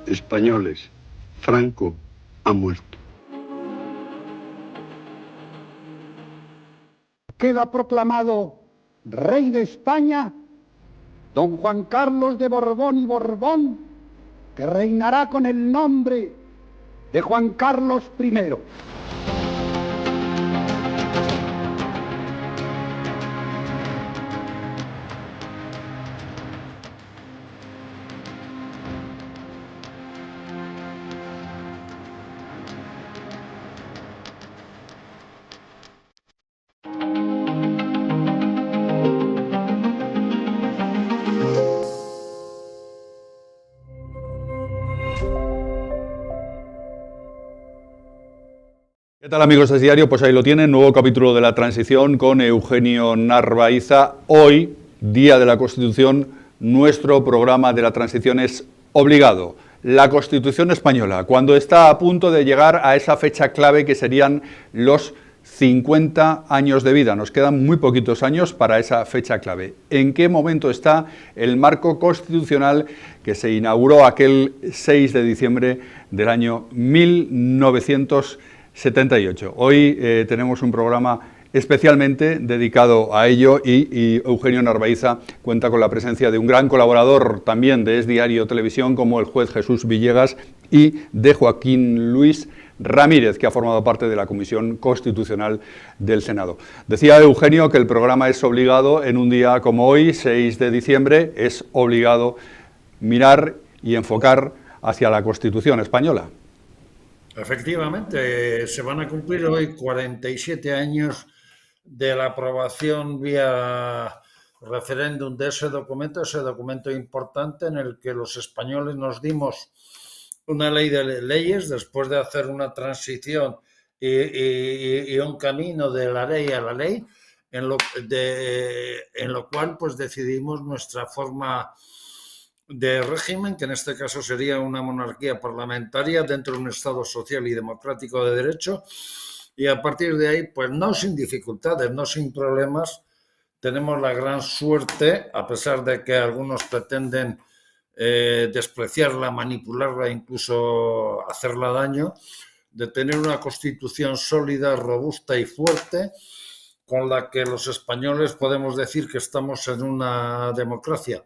Españoles, Franco ha muerto. Queda proclamado rey de España don Juan Carlos de Borbón y Borbón, que reinará con el nombre de Juan Carlos I. ¿Qué tal, amigos de Diario? Pues ahí lo tienen, nuevo capítulo de la transición con Eugenio Narváiza. Hoy, Día de la Constitución, nuestro programa de la transición es obligado. La Constitución española, cuando está a punto de llegar a esa fecha clave que serían los 50 años de vida. Nos quedan muy poquitos años para esa fecha clave. ¿En qué momento está el marco constitucional que se inauguró aquel 6 de diciembre del año 1978? Hoy tenemos un programa especialmente dedicado a ello y Eugenio Narváiza cuenta con la presencia de un gran colaborador también de Es Diario Televisión, como el juez Jesús Villegas, y de Joaquín Luis Ramírez, que ha formado parte de la Comisión Constitucional del Senado. Decía Eugenio que el programa es obligado en un día como hoy, 6 de diciembre, es obligado mirar y enfocar hacia la Constitución española. Efectivamente, se van a cumplir hoy 47 años de la aprobación vía referéndum de ese documento importante en el que los españoles nos dimos una ley de leyes después de hacer una transición y un camino de la ley a la ley, en lo cual pues decidimos nuestra forma de régimen, que en este caso sería una monarquía parlamentaria dentro de un Estado social y democrático de derecho, y a partir de ahí, pues no sin dificultades, no sin problemas, tenemos la gran suerte, a pesar de que algunos pretenden despreciarla, manipularla, incluso hacerla daño, de tener una constitución sólida, robusta y fuerte, con la que los españoles podemos decir que estamos en una democracia.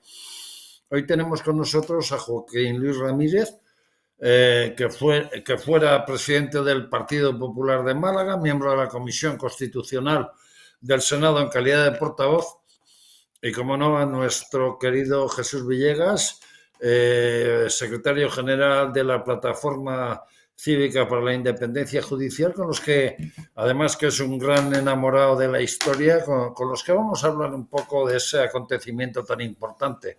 Hoy tenemos con nosotros a Joaquín Luis Ramírez, que fuera presidente del Partido Popular de Málaga, miembro de la Comisión Constitucional del Senado en calidad de portavoz, y como no, a nuestro querido Jesús Villegas, secretario general de la Plataforma Cívica para la Independencia Judicial, con los que, además que es un gran enamorado de la historia, con los que vamos a hablar un poco de ese acontecimiento tan importante.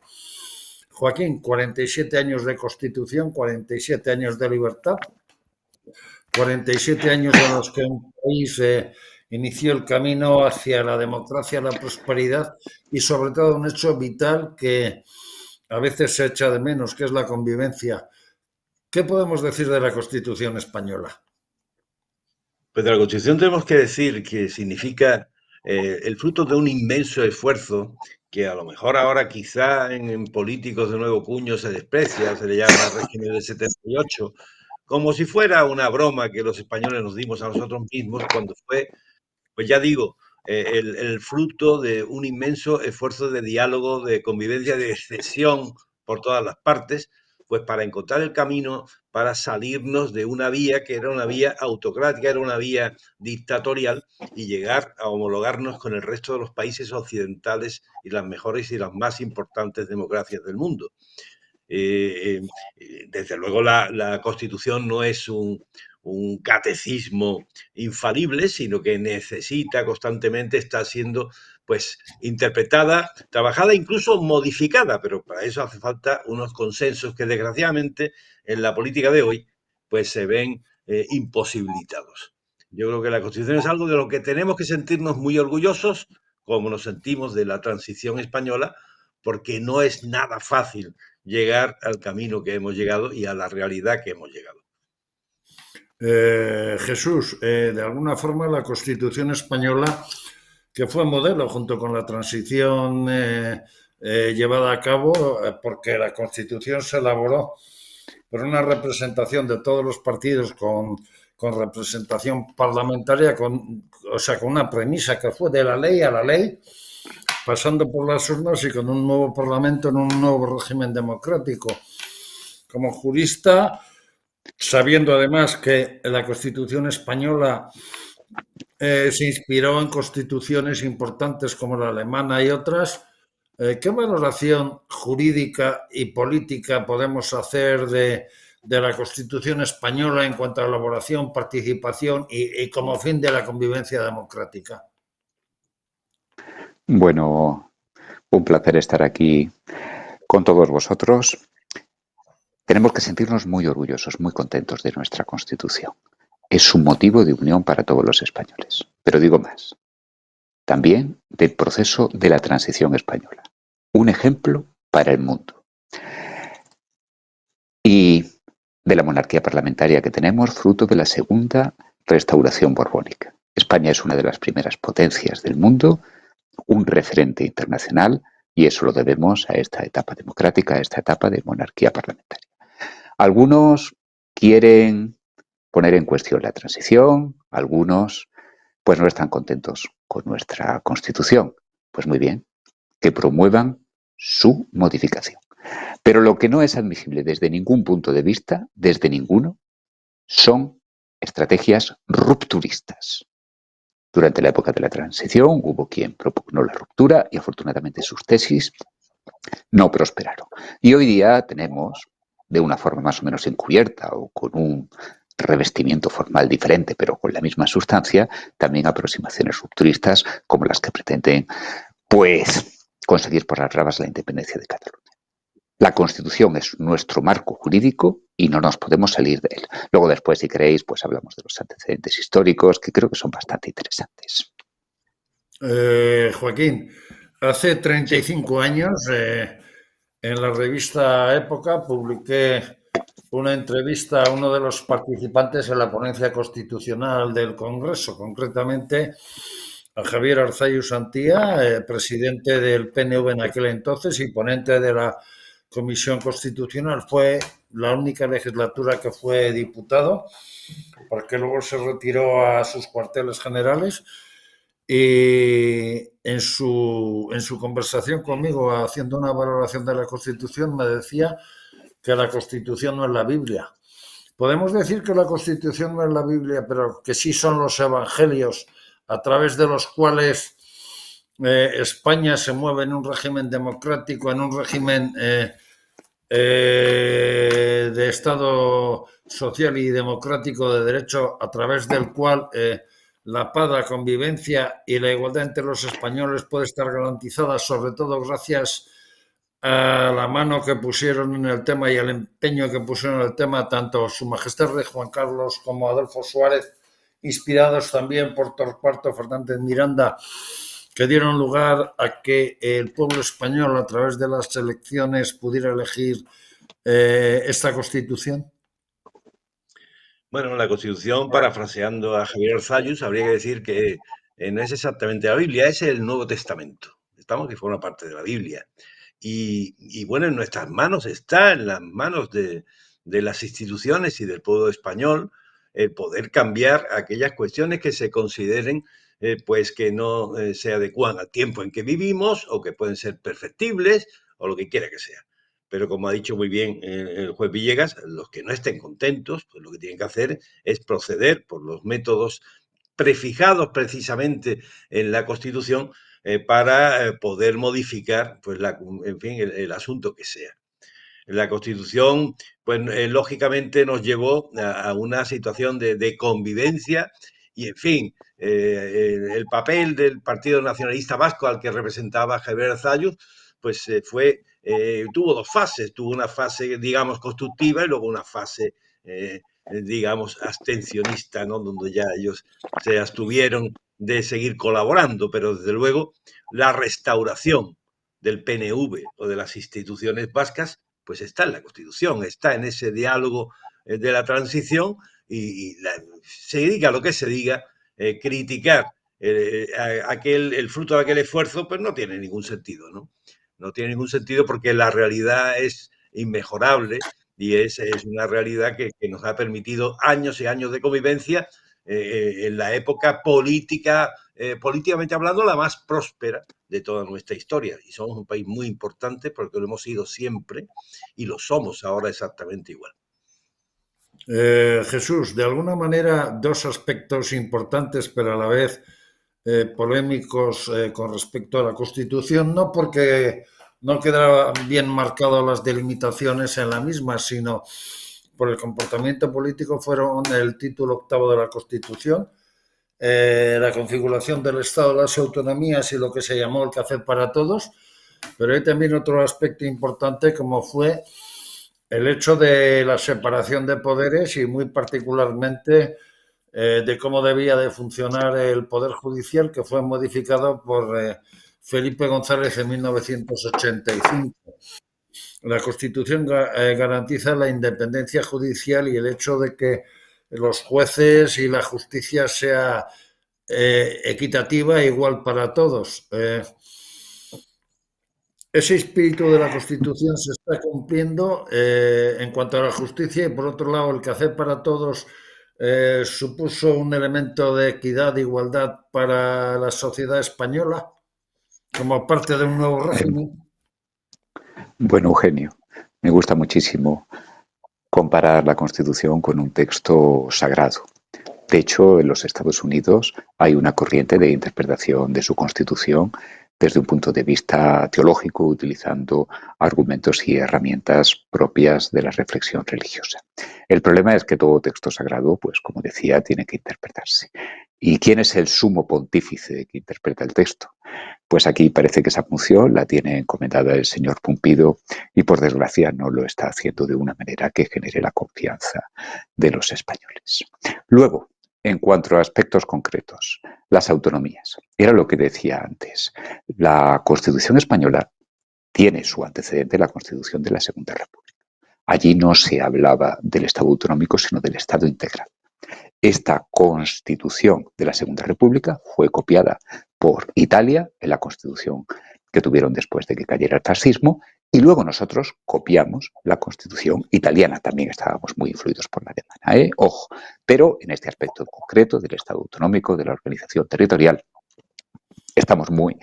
Joaquín, 47 años de Constitución, 47 años de libertad, 47 años en los que un país inició el camino hacia la democracia, la prosperidad y sobre todo un hecho vital que a veces se echa de menos, que es la convivencia. ¿Qué podemos decir de la Constitución española? Pues de la Constitución tenemos que decir que significa el fruto de un inmenso esfuerzo que a lo mejor ahora quizá en políticos de nuevo cuño se desprecia, se le llama régimen del 78, como si fuera una broma que los españoles nos dimos a nosotros mismos cuando fue, pues ya digo, el fruto de un inmenso esfuerzo de diálogo, de convivencia, de cesión por todas las partes, pues para encontrar el camino para salirnos de una vía que era una vía autocrática, era una vía dictatorial y llegar a homologarnos con el resto de los países occidentales y las mejores y las más importantes democracias del mundo. Desde luego la Constitución no es un catecismo infalible, sino que necesita constantemente estar siendo pues interpretada, trabajada, incluso modificada, pero para eso hace falta unos consensos que desgraciadamente en la política de hoy pues se ven imposibilitados. Yo creo que la Constitución es algo de lo que tenemos que sentirnos muy orgullosos, como nos sentimos de la transición española, porque no es nada fácil llegar al camino que hemos llegado y a la realidad que hemos llegado. Jesús, de alguna forma la Constitución española, que fue modelo junto con la transición llevada a cabo, porque la Constitución se elaboró pero una representación de todos los partidos con representación parlamentaria, o sea, con una premisa que fue de la ley a la ley, pasando por las urnas y con un nuevo parlamento en un nuevo régimen democrático. Como jurista, sabiendo además que la Constitución española se inspiró en constituciones importantes como la alemana y otras, ¿qué valoración jurídica y política podemos hacer de la Constitución española en cuanto a elaboración, participación y como fin de la convivencia democrática? Bueno, un placer estar aquí con todos vosotros. Tenemos que sentirnos muy orgullosos, muy contentos de nuestra Constitución. Es un motivo de unión para todos los españoles. Pero digo más, también del proceso de la transición española. Un ejemplo para el mundo. Y de la monarquía parlamentaria que tenemos, fruto de la segunda restauración borbónica. España es una de las primeras potencias del mundo, un referente internacional, y eso lo debemos a esta etapa democrática, a esta etapa de monarquía parlamentaria. Algunos quieren poner en cuestión la transición, algunos pues no están contentos con nuestra Constitución. Pues muy bien, que promuevan su modificación. Pero lo que no es admisible desde ningún punto de vista, desde ninguno, son estrategias rupturistas. Durante la época de la transición hubo quien propugnó la ruptura y afortunadamente sus tesis no prosperaron. Y hoy día tenemos, de una forma más o menos encubierta o con un revestimiento formal diferente, pero con la misma sustancia, también aproximaciones rupturistas como las que pretenden, pues, conseguir por las bravas la independencia de Cataluña. La Constitución es nuestro marco jurídico y no nos podemos salir de él. Luego después, si queréis, pues hablamos de los antecedentes históricos, que creo que son bastante interesantes. Joaquín, hace 35 años, en la revista Época, publiqué una entrevista a uno de los participantes en la ponencia constitucional del Congreso, concretamente a Javier Arzalluz Santía, presidente del PNV en aquel entonces y ponente de la Comisión Constitucional. Fue la única legislatura que fue diputado, porque luego se retiró a sus cuarteles generales. Y en su conversación conmigo, haciendo una valoración de la Constitución, me decía que la Constitución no es la Biblia. Podemos decir que la Constitución no es la Biblia, pero que sí son los evangelios a través de los cuales España se mueve en un régimen democrático, en un régimen de Estado social y democrático de derecho, a través del cual la paz, la convivencia y la igualdad entre los españoles puede estar garantizada, sobre todo gracias a la mano que pusieron en el tema y al empeño que pusieron en el tema tanto Su Majestad Rey Juan Carlos como Adolfo Suárez, inspirados también por Torcuato Fernández Miranda, que dieron lugar a que el pueblo español, a través de las elecciones, pudiera elegir esta Constitución? Bueno, la Constitución, parafraseando a Javier Arzalluz, habría que decir que no es exactamente la Biblia, es el Nuevo Testamento. Estamos que forma parte de la Biblia. Y bueno, en nuestras manos está, en las manos de las instituciones y del pueblo español, el poder cambiar aquellas cuestiones que se consideren pues que no se adecuan al tiempo en que vivimos o que pueden ser perfectibles o lo que quiera que sea. Pero como ha dicho muy bien el juez Villegas, los que no estén contentos, pues lo que tienen que hacer es proceder por los métodos prefijados precisamente en la Constitución para poder modificar, pues, en fin, el asunto que sea. La Constitución, pues, lógicamente nos llevó a una situación de convivencia y, en fin, el papel del Partido Nacionalista Vasco, al que representaba Javier Arzalluz, pues tuvo dos fases. Tuvo una fase, digamos, constructiva y luego una fase, digamos, abstencionista, ¿no? Donde ya ellos se abstuvieron de seguir colaborando, pero desde luego la restauración del PNV o de las instituciones vascas pues está en la Constitución, está en ese diálogo de la transición se diga lo que se diga, criticar el fruto de aquel esfuerzo, pues no tiene ningún sentido, ¿no? No tiene ningún sentido porque la realidad es inmejorable y es una realidad que nos ha permitido años y años de convivencia en la época política, políticamente hablando, la más próspera de toda nuestra historia. Y somos un país muy importante porque lo hemos sido siempre y lo somos ahora exactamente igual. Jesús, de alguna manera, dos aspectos importantes, pero a la vez polémicos con respecto a la Constitución, no porque no quedaran bien marcadas las delimitaciones en la misma, sino por el comportamiento político, fueron el título 8º de la Constitución, la configuración del Estado, las autonomías y lo que se llamó el café para todos, pero hay también otro aspecto importante como fue el hecho de la separación de poderes y muy particularmente de cómo debía de funcionar el Poder Judicial, que fue modificado por Felipe González en 1985. La Constitución garantiza la independencia judicial y el hecho de que los jueces y la justicia sea equitativa e igual para todos. Ese espíritu de la Constitución se está cumpliendo en cuanto a la justicia y, por otro lado, el café para todos supuso un elemento de equidad e igualdad para la sociedad española como parte de un nuevo régimen. Bueno, Eugenio, me gusta muchísimo comparar la Constitución con un texto sagrado. De hecho, en los Estados Unidos hay una corriente de interpretación de su Constitución desde un punto de vista teológico, utilizando argumentos y herramientas propias de la reflexión religiosa. El problema es que todo texto sagrado, pues como decía, tiene que interpretarse. ¿Y quién es el sumo pontífice que interpreta el texto? Pues aquí parece que esa función la tiene encomendada el señor Pumpido y por desgracia no lo está haciendo de una manera que genere la confianza de los españoles. Luego, en cuanto a aspectos concretos, las autonomías. Era lo que decía antes. La Constitución española tiene su antecedente en la Constitución de la Segunda República. Allí no se hablaba del Estado autonómico, sino del Estado integral. Esta Constitución de la Segunda República fue copiada por Italia en la Constitución que tuvieron después de que cayera el fascismo, y luego nosotros copiamos la Constitución italiana. También estábamos muy influidos por la alemana, ojo, pero en este aspecto concreto del Estado autonómico, de la organización territorial, estamos muy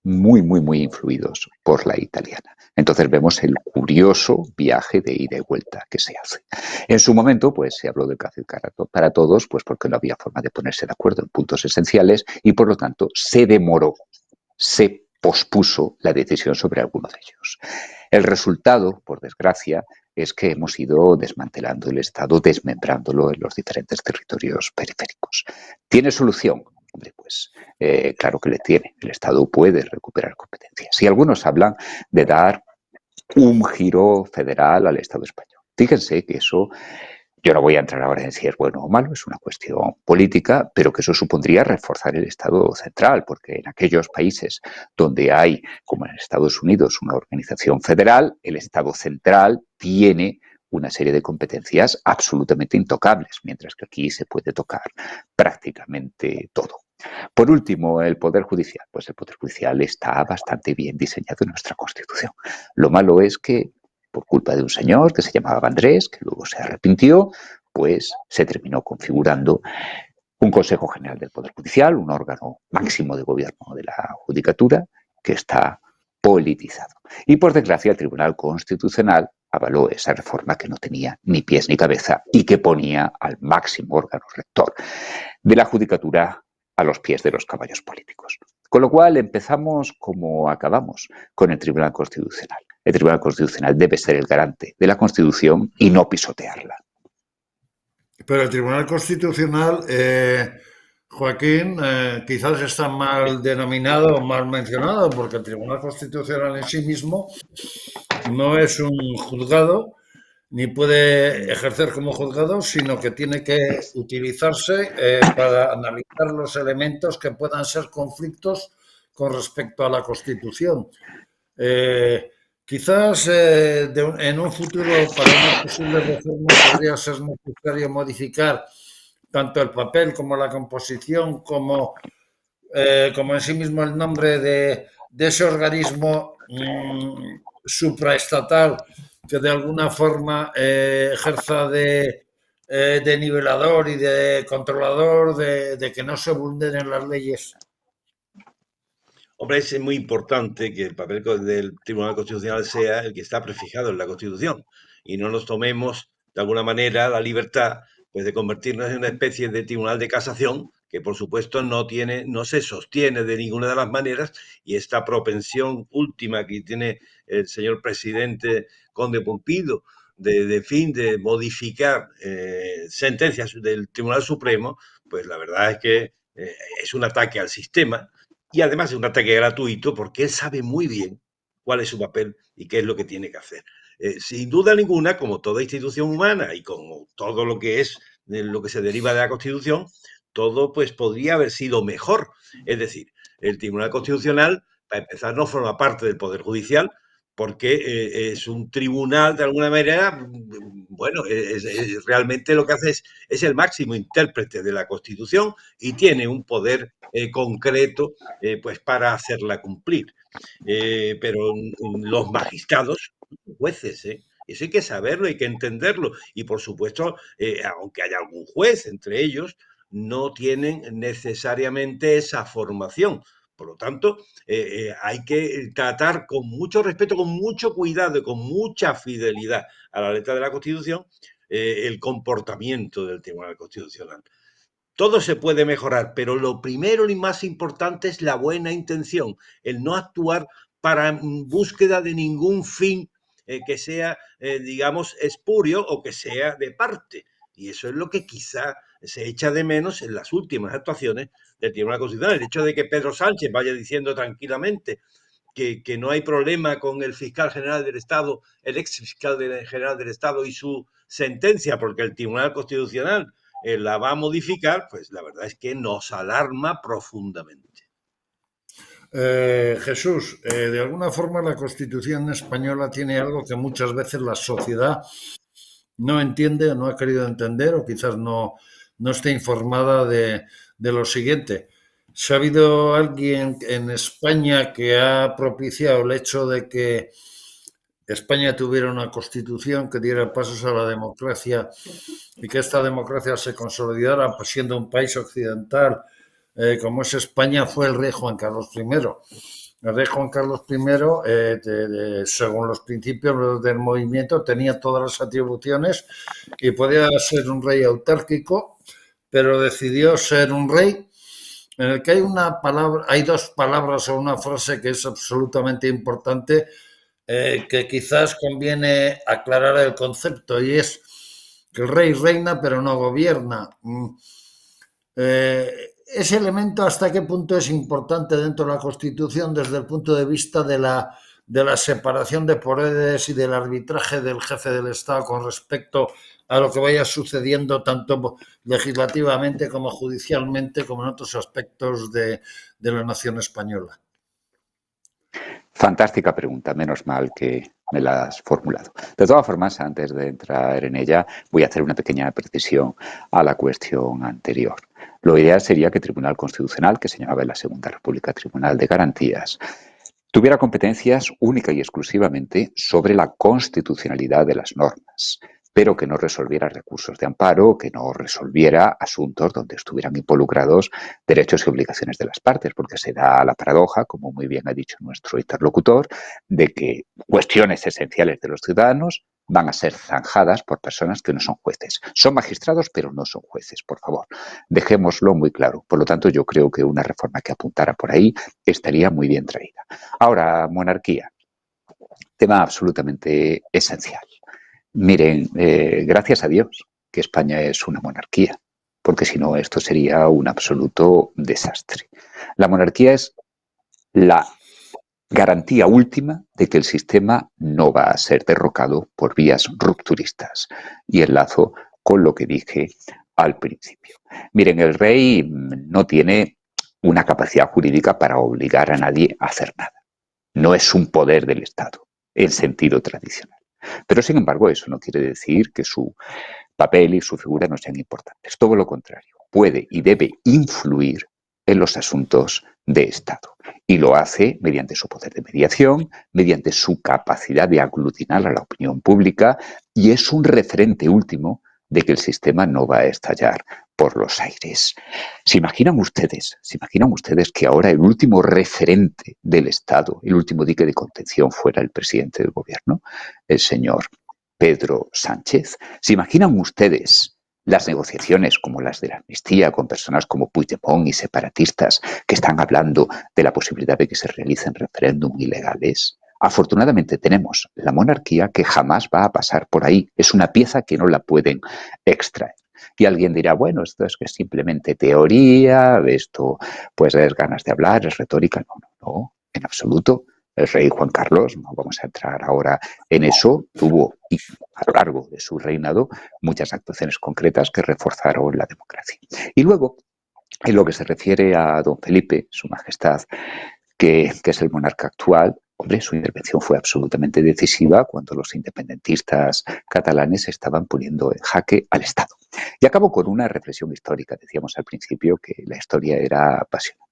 influidos por la italiana. Entonces vemos el curioso viaje de ida y vuelta que se hace. En su momento, pues se habló del café para todos, pues porque no había forma de ponerse de acuerdo en puntos esenciales y por lo tanto se demoró, se pospuso la decisión sobre alguno de ellos. El resultado, por desgracia, es que hemos ido desmantelando el Estado, desmembrándolo en los diferentes territorios periféricos. ¿Tiene solución? Hombre, pues claro que le tiene. El Estado puede recuperar competencias. Y algunos hablan de dar un giro federal al Estado español. Fíjense que eso, yo no voy a entrar ahora en si es bueno o malo, es una cuestión política, pero que eso supondría reforzar el Estado central, porque en aquellos países donde hay, como en Estados Unidos, una organización federal, el Estado central tiene una serie de competencias absolutamente intocables, mientras que aquí se puede tocar prácticamente todo. Por último, el Poder Judicial. Pues el Poder Judicial está bastante bien diseñado en nuestra Constitución. Lo malo es que, por culpa de un señor que se llamaba Andrés, que luego se arrepintió, pues se terminó configurando un Consejo General del Poder Judicial, un órgano máximo de gobierno de la Judicatura, que está politizado. Y por desgracia, el Tribunal Constitucional avaló esa reforma que no tenía ni pies ni cabeza y que ponía al máximo órgano rector de la Judicatura a los pies de los caballos políticos. Con lo cual empezamos como acabamos, con el Tribunal Constitucional. El Tribunal Constitucional debe ser el garante de la Constitución y no pisotearla. Pero el Tribunal Constitucional, Joaquín, quizás está mal denominado o mal mencionado, porque el Tribunal Constitucional en sí mismo no es un juzgado, ni puede ejercer como juzgado, sino que tiene que utilizarse para analizar los elementos que puedan ser conflictos con respecto a la Constitución. Quizás en un futuro, para una posible reforma, podría ser necesario modificar tanto el papel como la composición, como en sí mismo el nombre de ese organismo supraestatal que de alguna forma ejerza de nivelador y de controlador de que no se vulneren las leyes? Hombre, es muy importante que el papel del Tribunal Constitucional sea el que está prefijado en la Constitución y no nos tomemos de alguna manera la libertad pues, de convertirnos en una especie de tribunal de casación que por supuesto no se sostiene de ninguna de las maneras, y esta propensión última que tiene el señor presidente Conde Pumpido de modificar sentencias del Tribunal Supremo, pues la verdad es que es un ataque al sistema. Y además es un ataque gratuito porque él sabe muy bien cuál es su papel y qué es lo que tiene que hacer. Sin duda ninguna, como toda institución humana y como todo lo que es lo que se deriva de la Constitución, todo pues podría haber sido mejor. Es decir, el Tribunal Constitucional, para empezar, no forma parte del Poder Judicial porque es un tribunal, de alguna manera, bueno, realmente lo que hace es el máximo intérprete de la Constitución y tiene un poder concreto pues para hacerla cumplir. Pero los magistrados, jueces, eso hay que saberlo, hay que entenderlo. Y por supuesto, aunque haya algún juez entre ellos, no tienen necesariamente esa formación. Por lo tanto, hay que tratar con mucho respeto, con mucho cuidado y con mucha fidelidad a la letra de la Constitución el comportamiento del Tribunal Constitucional. Todo se puede mejorar, pero lo primero y más importante es la buena intención, el no actuar para búsqueda de ningún fin que sea, digamos, espurio o que sea de parte. Y eso es lo que quizá se echa de menos en las últimas actuaciones del Tribunal Constitucional. El hecho de que Pedro Sánchez vaya diciendo tranquilamente que no hay problema con el fiscal general del Estado, el ex fiscal general del Estado y su sentencia, porque el Tribunal Constitucional la va a modificar, pues la verdad es que nos alarma profundamente. Jesús, de alguna forma la Constitución española tiene algo que muchas veces la sociedad no entiende o no ha querido entender, o quizás no esté informada de lo siguiente. Si ha habido alguien en España que ha propiciado el hecho de que España tuviera una constitución que diera pasos a la democracia y que esta democracia se consolidara pues, siendo un país occidental como es España, fue el rey Juan Carlos I. El rey Juan Carlos I, según los principios del movimiento, tenía todas las atribuciones y podía ser un rey autárquico, pero decidió ser un rey en el que hay dos palabras o una frase que es absolutamente importante, que quizás conviene aclarar el concepto, y es que el rey reina pero no gobierna. Ese elemento, ¿hasta qué punto es importante dentro de la Constitución desde el punto de vista de la separación de poderes y del arbitraje del jefe del Estado con respecto a lo que vaya sucediendo tanto legislativamente como judicialmente como en otros aspectos de la nación española? Fantástica pregunta, menos mal que me la has formulado. De todas formas, antes de entrar en ella, voy a hacer una pequeña precisión a la cuestión anterior. Lo ideal sería que el Tribunal Constitucional, que se llamaba en la Segunda República Tribunal de Garantías, tuviera competencias única y exclusivamente sobre la constitucionalidad de las normas, pero que no resolviera recursos de amparo, que no resolviera asuntos donde estuvieran involucrados derechos y obligaciones de las partes, porque se da la paradoja, como muy bien ha dicho nuestro interlocutor, de que cuestiones esenciales de los ciudadanos van a ser zanjadas por personas que no son jueces. Son magistrados, pero no son jueces, por favor. Dejémoslo muy claro. Por lo tanto, yo creo que una reforma que apuntara por ahí estaría muy bien traída. Ahora, monarquía. Tema absolutamente esencial. Miren, gracias a Dios que España es una monarquía, porque si no esto sería un absoluto desastre. La monarquía es la garantía última de que el sistema no va a ser derrocado por vías rupturistas. Y enlazo con lo que dije al principio. Miren, el rey no tiene una capacidad jurídica para obligar a nadie a hacer nada. No es un poder del Estado, en sentido tradicional. Pero, sin embargo, eso no quiere decir que su papel y su figura no sean importantes. Todo lo contrario, puede y debe influir en los asuntos de Estado. Y lo hace mediante su poder de mediación, mediante su capacidad de aglutinar a la opinión pública, y es un referente último de que el sistema no va a estallar por los aires. ¿Se imaginan ustedes que ahora el último referente del Estado, el último dique de contención fuera el presidente del gobierno, el señor Pedro Sánchez? ¿Se imaginan ustedes las negociaciones como las de la amnistía con personas como Puigdemont y separatistas que están hablando de la posibilidad de que se realicen referéndum ilegales? Afortunadamente tenemos la monarquía que jamás va a pasar por ahí. Es una pieza que no la pueden extraer. Y alguien dirá, bueno, esto es que es simplemente teoría, esto pues es ganas de hablar, es retórica. No, en absoluto. El rey Juan Carlos, no vamos a entrar ahora en eso, tuvo a lo largo de su reinado muchas actuaciones concretas que reforzaron la democracia. Y luego, en lo que se refiere a don Felipe, su majestad, que es el monarca actual, hombre, su intervención fue absolutamente decisiva cuando los independentistas catalanes estaban poniendo en jaque al Estado. Y acabo con una reflexión histórica. Decíamos al principio que la historia era apasionante.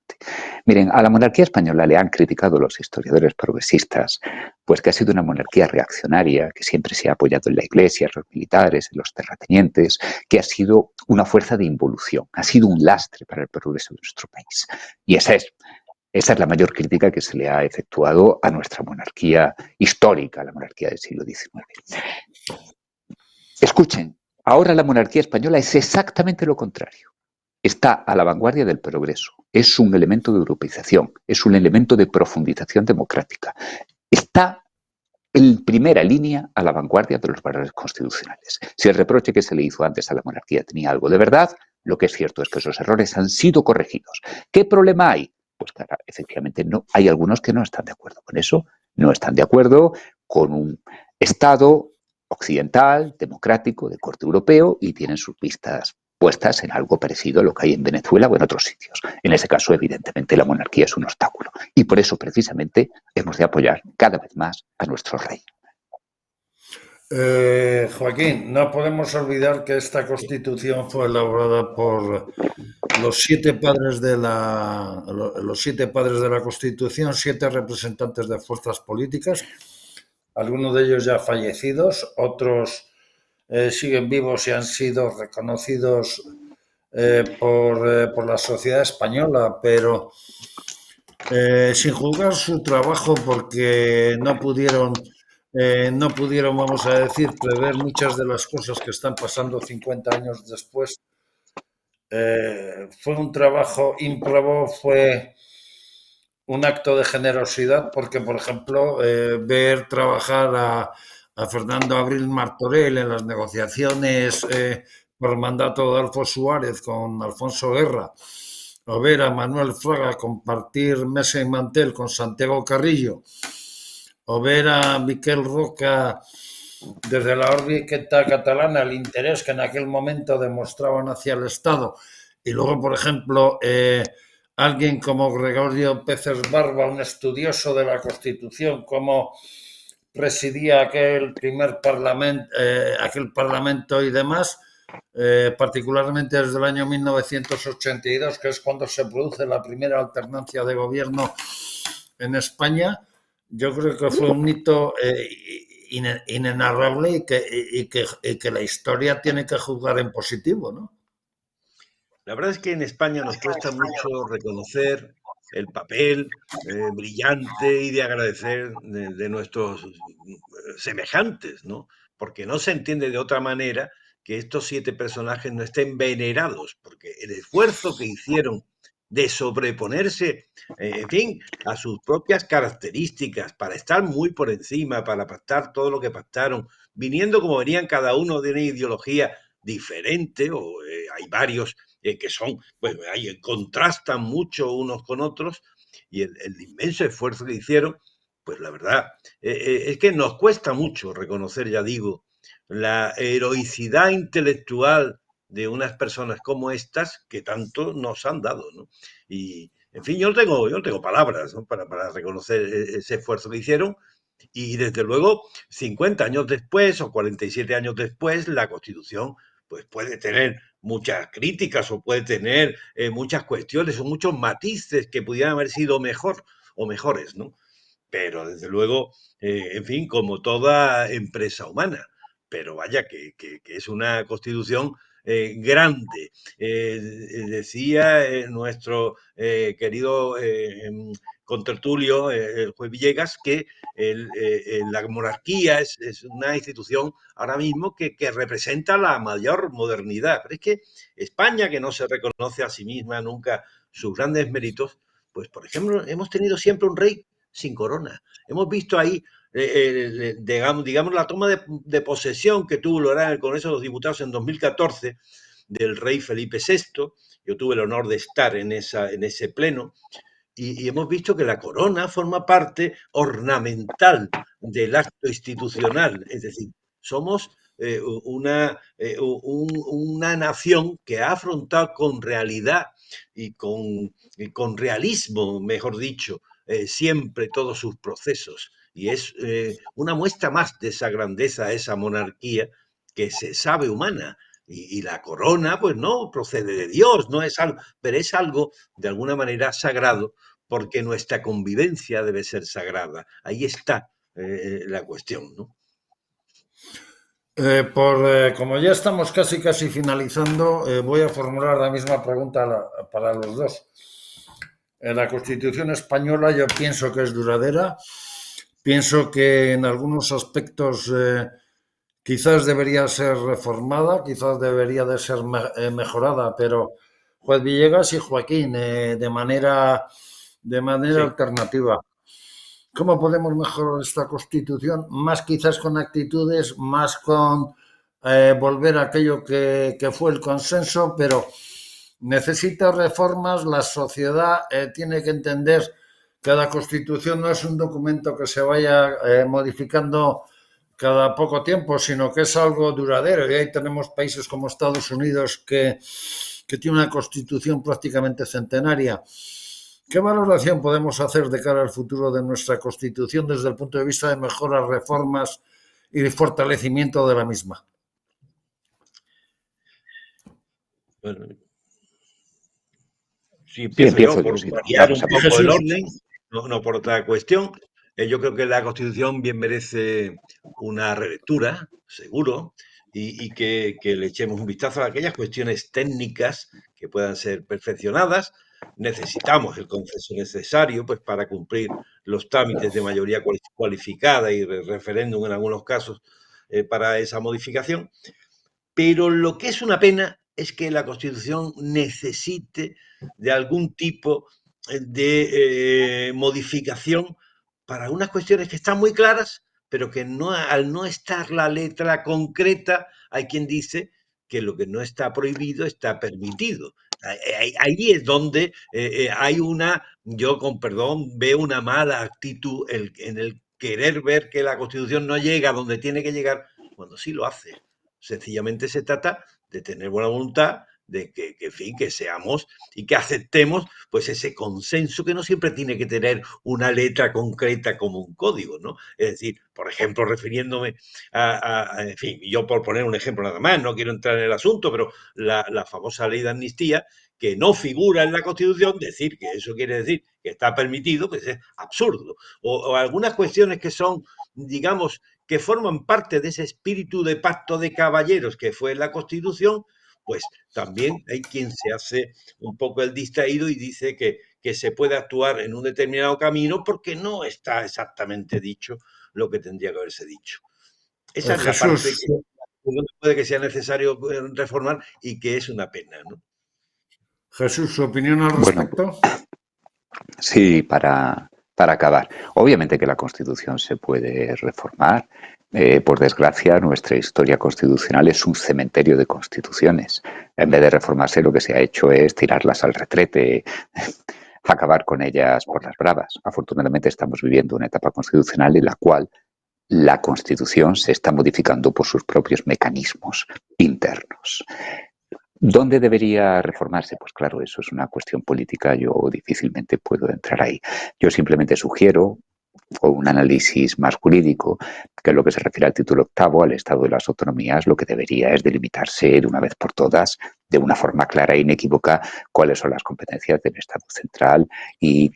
Miren, a la monarquía española le han criticado los historiadores progresistas, pues que ha sido una monarquía reaccionaria, que siempre se ha apoyado en la Iglesia, en los militares, en los terratenientes, que ha sido una fuerza de involución, ha sido un lastre para el progreso de nuestro país. Y esa es la mayor crítica que se le ha efectuado a nuestra monarquía histórica, la monarquía del siglo XIX. Escuchen, ahora la monarquía española es exactamente lo contrario. Está a la vanguardia del progreso, es un elemento de europeización, es un elemento de profundización democrática. Está en primera línea a la vanguardia de los valores constitucionales. Si el reproche que se le hizo antes a la monarquía tenía algo de verdad, lo que es cierto es que esos errores han sido corregidos. ¿Qué problema hay? Pues claro, efectivamente no, hay algunos que no están de acuerdo con eso, no están de acuerdo con un Estado occidental, democrático, de corte europeo, y tienen sus vistas puestas en algo parecido a lo que hay en Venezuela o en otros sitios. En ese caso, evidentemente, la monarquía es un obstáculo. Y por eso, precisamente, hemos de apoyar cada vez más a nuestro rey. Joaquín, no podemos olvidar que esta Constitución fue elaborada por los 7 padres de la Constitución, 7 representantes de fuerzas políticas, algunos de ellos ya fallecidos, otros siguen vivos y han sido reconocidos por la sociedad española, pero sin juzgar su trabajo, porque no pudieron, vamos a decir, prever muchas de las cosas que están pasando 50 años después. Fue un trabajo ímprobo, fue un acto de generosidad, porque, por ejemplo, ver trabajar a Fernando Abril Martorell en las negociaciones por el mandato de Adolfo Suárez con Alfonso Guerra, o ver a Manuel Fraga compartir mesa y mantel con Santiago Carrillo, o ver a Miquel Roca desde la órbita catalana, el interés que en aquel momento demostraban hacia el Estado, y luego, por ejemplo, alguien como Gregorio Peces Barba, un estudioso de la Constitución, cómo presidía aquel parlamento y demás, particularmente desde el año 1982, que es cuando se produce la primera alternancia de gobierno en España. Yo creo que fue un hito inenarrable y que la historia tiene que juzgar en positivo, ¿no? La verdad es que en España nos cuesta mucho reconocer el papel brillante y de agradecer de nuestros semejantes, ¿no? Porque no se entiende de otra manera que estos 7 personajes no estén venerados, porque el esfuerzo que hicieron de sobreponerse, en fin, a sus propias características, para estar muy por encima, para pactar todo lo que pactaron, viniendo como venían cada uno de una ideología diferente, o hay varios que son, pues ahí contrastan mucho unos con otros, y el inmenso esfuerzo que hicieron, pues la verdad, es que nos cuesta mucho reconocer, ya digo, la heroicidad intelectual de unas personas como estas que tanto nos han dado, ¿no? Y, en fin, yo no tengo palabras, ¿no?, para reconocer ese esfuerzo que hicieron. Y desde luego, 50 años después o 47 años después, la Constitución pues puede tener muchas críticas o puede tener muchas cuestiones o muchos matices que pudieran haber sido mejor o mejores, ¿no? Pero desde luego, en fin, como toda empresa humana, pero vaya que es una constitución grande. Decía nuestro querido contertulio, el juez Villegas, que la monarquía es una institución ahora mismo que representa la mayor modernidad. Pero es que España, que no se reconoce a sí misma nunca sus grandes méritos, pues por ejemplo, hemos tenido siempre un rey sin corona. Hemos visto ahí, digamos, la toma de posesión que tuvo lugar en el Congreso de los Diputados en 2014 del rey Felipe VI. Yo tuve el honor de estar en ese pleno. Y hemos visto que la corona forma parte ornamental del acto institucional. Es decir, somos una nación que ha afrontado con realidad y con realismo, mejor dicho, siempre todos sus procesos. Y es una muestra más de esa grandeza, esa monarquía que se sabe humana. Y la corona, pues no procede de Dios, no es algo, pero es algo de alguna manera sagrado, porque nuestra convivencia debe ser sagrada. Ahí está la cuestión, ¿no? Como ya estamos casi finalizando, voy a formular la misma pregunta para los dos. La Constitución española yo pienso que es duradera, pienso que en algunos aspectos quizás debería ser reformada, quizás debería de ser mejorada, pero juez Villegas y Joaquín, de manera Sí. alternativa. ¿Cómo podemos mejorar esta Constitución? Más quizás con actitudes, más con volver a aquello que fue el consenso, pero necesita reformas. La sociedad tiene que entender que la Constitución no es un documento que se vaya modificando cada poco tiempo, sino que es algo duradero. Y ahí tenemos países como Estados Unidos que tiene una Constitución prácticamente centenaria. ¿Qué valoración podemos hacer de cara al futuro de nuestra Constitución desde el punto de vista de mejoras, reformas y de fortalecimiento de la misma? Bueno, si empiezo yo por sí, variar vamos un a ver. poco el orden, no por otra cuestión. Yo creo que la Constitución bien merece una relectura, seguro, y que le echemos un vistazo a aquellas cuestiones técnicas que puedan ser perfeccionadas. Necesitamos el consenso necesario pues, para cumplir los trámites de mayoría cualificada y referéndum en algunos casos para esa modificación. Pero lo que es una pena es que la Constitución necesite de algún tipo de modificación para unas cuestiones que están muy claras, pero que al no estar la letra concreta, hay quien dice que lo que no está prohibido está permitido. Ahí es donde hay yo con perdón, veo una mala actitud en el querer ver que la Constitución no llega a donde tiene que llegar, cuando sí lo hace. Sencillamente se trata de tener buena voluntad, de en fin, que seamos y que aceptemos pues ese consenso que no siempre tiene que tener una letra concreta como un código, ¿no? Es decir, por ejemplo, refiriéndome en fin, yo por poner un ejemplo nada más, no quiero entrar en el asunto, pero la famosa ley de amnistía, que no figura en la Constitución, decir que eso quiere decir que está permitido, pues es absurdo. O algunas cuestiones que son, digamos, que forman parte de ese espíritu de pacto de caballeros que fue la Constitución, pues también hay quien se hace un poco el distraído y dice que se puede actuar en un determinado camino porque no está exactamente dicho lo que tendría que haberse dicho. Esa es la parte Jesús, que puede que sea necesario reformar y que es una pena, ¿no? Jesús, ¿su opinión al Bueno, respecto? sí, para acabar. Obviamente que la Constitución se puede reformar. Por desgracia, nuestra historia constitucional es un cementerio de constituciones. En vez de reformarse, lo que se ha hecho es tirarlas al retrete, acabar con ellas por las bravas. Afortunadamente, estamos viviendo una etapa constitucional en la cual la Constitución se está modificando por sus propios mecanismos internos. ¿Dónde debería reformarse? Pues claro, eso es una cuestión política, yo difícilmente puedo entrar ahí. Yo simplemente sugiero o un análisis más jurídico, que en lo que se refiere al título octavo, al Estado de las Autonomías, lo que debería es delimitarse de una vez por todas, de una forma clara e inequívoca, cuáles son las competencias del Estado central y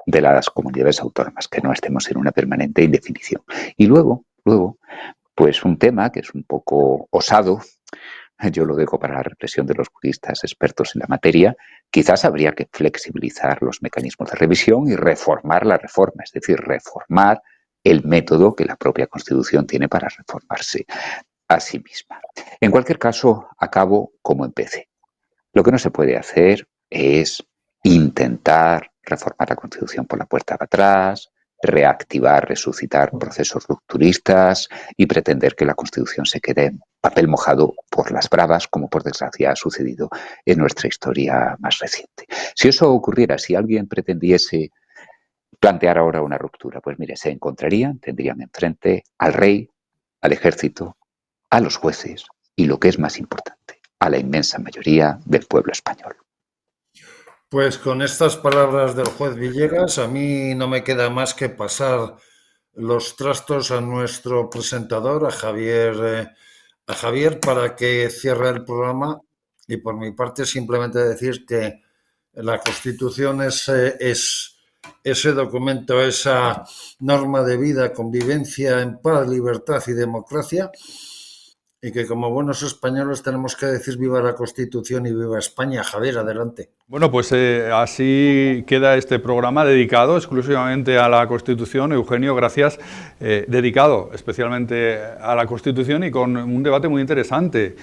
de las comunidades autónomas, que no estemos en una permanente indefinición. Y luego, pues un tema que es un poco osado, yo lo dejo para la reflexión de los juristas expertos en la materia, quizás habría que flexibilizar los mecanismos de revisión y reformar la reforma, es decir, reformar el método que la propia Constitución tiene para reformarse a sí misma. En cualquier caso, acabo como empecé. Lo que no se puede hacer es intentar reformar la Constitución por la puerta de atrás, reactivar, resucitar procesos rupturistas y pretender que la Constitución se quede en papel mojado por las bravas, como por desgracia ha sucedido en nuestra historia más reciente. Si eso ocurriera, si alguien pretendiese plantear ahora una ruptura, pues mire, se encontrarían, tendrían enfrente al rey, al ejército, a los jueces y, lo que es más importante, a la inmensa mayoría del pueblo español. Pues con estas palabras del juez Villegas, a mí no me queda más que pasar los trastos a nuestro presentador, a Javier, para que cierre el programa. Y por mi parte, simplemente decir que la Constitución es ese documento, esa norma de vida, convivencia en paz, libertad y democracia, y que como buenos españoles tenemos que decir viva la Constitución y viva España. Javier, adelante. Bueno, pues así queda este programa dedicado exclusivamente a la Constitución. Eugenio, gracias. Dedicado especialmente a la Constitución y con un debate muy interesante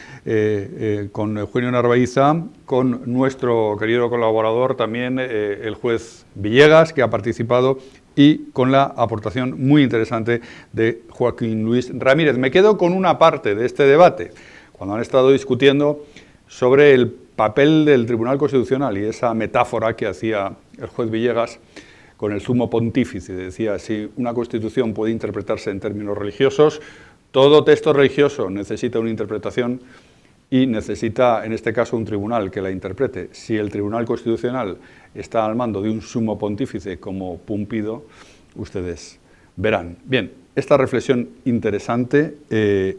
con Eugenio Narvaiza, con nuestro querido colaborador también, el juez Villegas, que ha participado, y con la aportación muy interesante de Joaquín Luis Ramírez. Me quedo con una parte de este debate, cuando han estado discutiendo sobre el papel del Tribunal Constitucional y esa metáfora que hacía el juez Villegas con el sumo pontífice. Decía, si una Constitución puede interpretarse en términos religiosos, todo texto religioso necesita una interpretación y necesita, en este caso, un tribunal que la interprete. Si el Tribunal Constitucional está al mando de un sumo pontífice como Pumpido, ustedes verán. Bien, esta reflexión interesante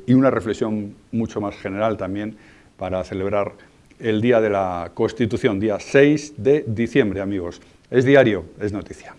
y una reflexión mucho más general también para celebrar el Día de la Constitución, día 6 de diciembre, amigos. Es diario, es noticia.